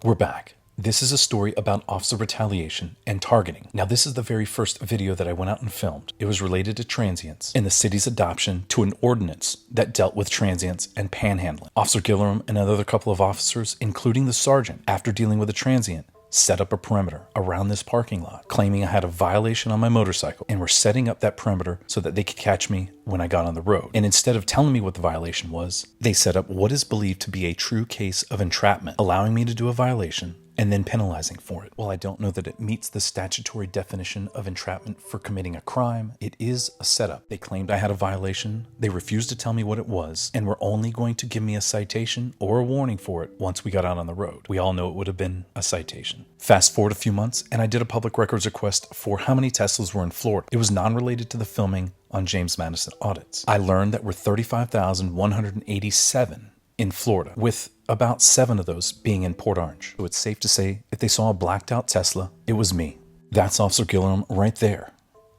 We're back. This is a story about officer retaliation and targeting. Now, this is the very first video that I went out and filmed. It was related to transients and the city's adoption to an ordinance that dealt with transients and panhandling. Officer Guillerm and another couple of officers, including the sergeant, after dealing with a transient, set up a perimeter around this parking lot, claiming I had a violation on my motorcycle, and were setting up that perimeter so that they could catch me when I got on the road. And instead of telling me what the violation was, they set up what is believed to be a true case of entrapment, allowing me to do a violation and then penalizing for it. While I don't know that it meets the statutory definition of entrapment for committing a crime, it is a setup. They claimed I had a violation, they refused to tell me what it was, and were only going to give me a citation or a warning for it once we got out on the road. We all know it would have been a citation. Fast forward a few months, and I did a public records request for how many Teslas were in Florida. It was non-related to the filming on James Madison Audits. I learned that we're 35,187 in Florida, with about 7 of those being in Port Orange. So it's safe to say if they saw a blacked out Tesla, it was me. That's Officer Guillerm right there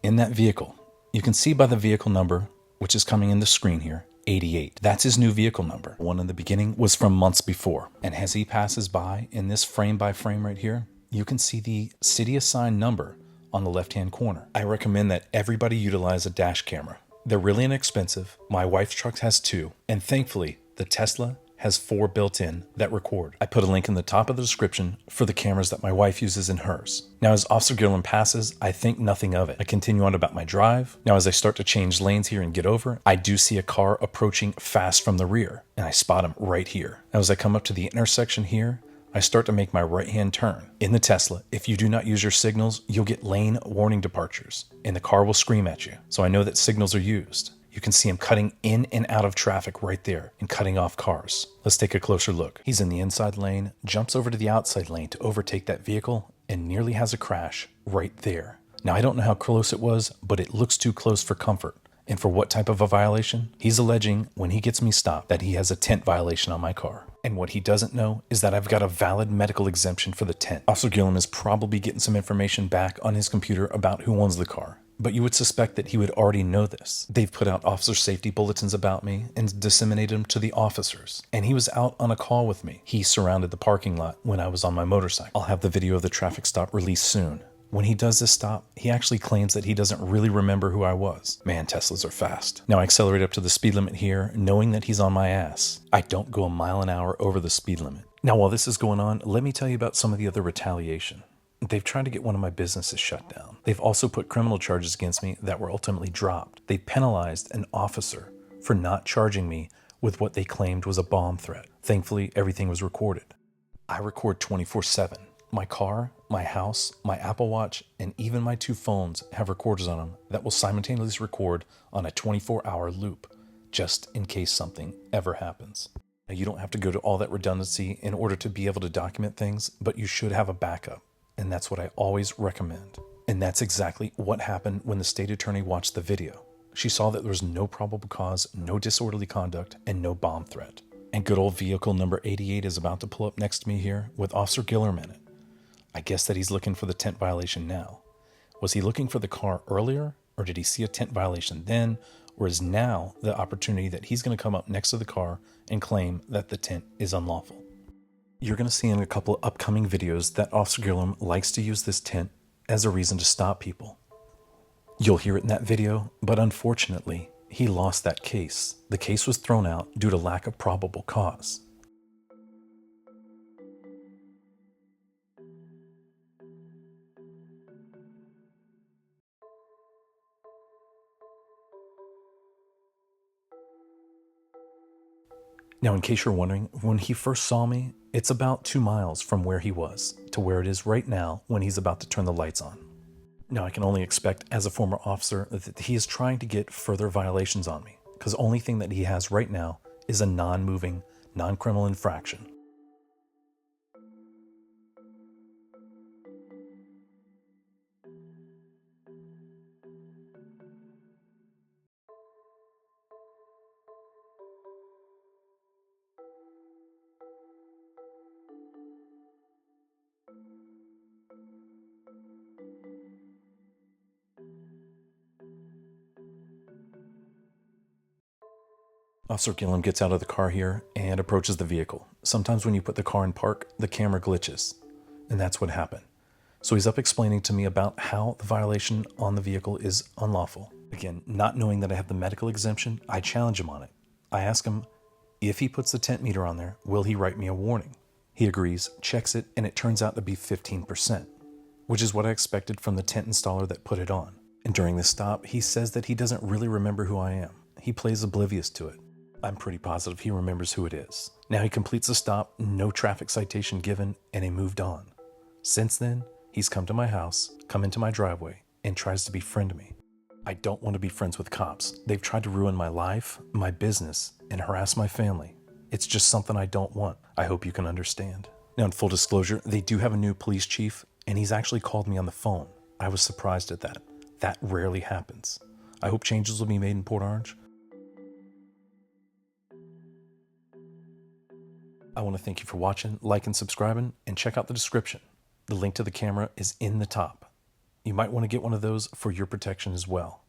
in that vehicle. You can see by the vehicle number, which is coming in the screen here, 88. That's his new vehicle number. One in the beginning was from months before. And as he passes by in this frame by frame right here, you can see the city assigned number on the left-hand corner. I recommend that everybody utilize a dash camera. They're really inexpensive. My wife's truck has 2, and thankfully, the Tesla has 4 built in that record. I put a link in the top of the description for the cameras that my wife uses in hers. Now, as Officer Guillerm passes, I think nothing of it. I continue on about my drive. Now, as I start to change lanes here and get over, I do see a car approaching fast from the rear, and I spot him right here. Now, as I come up to the intersection here, I start to make my right-hand turn. In the Tesla, if you do not use your signals, you'll get lane warning departures, and the car will scream at you. So I know that signals are used. You can see him cutting in and out of traffic right there and cutting off cars. Let's take a closer look. He's in the inside lane, jumps over to the outside lane to overtake that vehicle, and nearly has a crash right there. Now, I don't know how close it was, but it looks too close for comfort. And for what type of a violation? He's alleging, when he gets me stopped, that he has a tent violation on my car. And what he doesn't know is that I've got a valid medical exemption for the tent. Officer Guillerm is probably getting some information back on his computer about who owns the car. But you would suspect that he would already know this. They've put out officer safety bulletins about me and disseminated them to the officers. And he was out on a call with me. He surrounded the parking lot when I was on my motorcycle. I'll have the video of the traffic stop released soon. When he does this stop, he actually claims that he doesn't really remember who I was. Man, Teslas are fast. Now I accelerate up to the speed limit here, knowing that he's on my ass. I don't go a mile an hour over the speed limit. Now, while this is going on, let me tell you about some of the other retaliation. They've tried to get one of my businesses shut down. They've also put criminal charges against me that were ultimately dropped. They penalized an officer for not charging me with what they claimed was a bomb threat. Thankfully, everything was recorded. I record 24/7. My car, my house, my Apple Watch, and even my 2 phones have recorders on them that will simultaneously record on a 24-hour loop, just in case something ever happens. Now, you don't have to go to all that redundancy in order to be able to document things, but you should have a backup. And that's what I always recommend. And that's exactly what happened when the state attorney watched the video. She saw that there was no probable cause, no disorderly conduct, and no bomb threat. And good old vehicle number 88 is about to pull up next to me here with Officer Guillerm in it. I guess that he's looking for the tent violation now. Was he looking for the car earlier, or did he see a tent violation then, or is now the opportunity that he's going to come up next to the car and claim that the tent is unlawful? You're going to see in a couple of upcoming videos that Officer Guillerm likes to use this tent as a reason to stop people. You'll hear it in that video, but unfortunately, he lost that case. The case was thrown out due to lack of probable cause. Now, in case you're wondering, when he first saw me, it's about 2 miles from where he was to where it is right now when he's about to turn the lights on. Now, I can only expect as a former officer that he is trying to get further violations on me, because the only thing that he has right now is a non-moving, non-criminal infraction. Officer Guillerm gets out of the car here and approaches the vehicle. Sometimes when you put the car in park, the camera glitches, and that's what happened. So he's up explaining to me about how the violation on the vehicle is unlawful. Again, not knowing that I have the medical exemption, I challenge him on it. I ask him, if he puts the tent meter on there, will he write me a warning? He agrees, checks it, and it turns out to be 15%, which is what I expected from the tent installer that put it on. And during the stop, he says that he doesn't really remember who I am. He plays oblivious to it. I'm pretty positive he remembers who it is. Now he completes the stop, no traffic citation given, and he moved on. Since then, he's come to my house, come into my driveway, and tries to befriend me. I don't want to be friends with cops. They've tried to ruin my life, my business, and harass my family. It's just something I don't want. I hope you can understand. Now, in full disclosure, they do have a new police chief, and he's actually called me on the phone. I was surprised at that. That rarely happens. I hope changes will be made in Port Orange. I want to thank you for watching, liking, subscribing, and check out the description. The link to the camera is in the top. You might want to get one of those for your protection as well.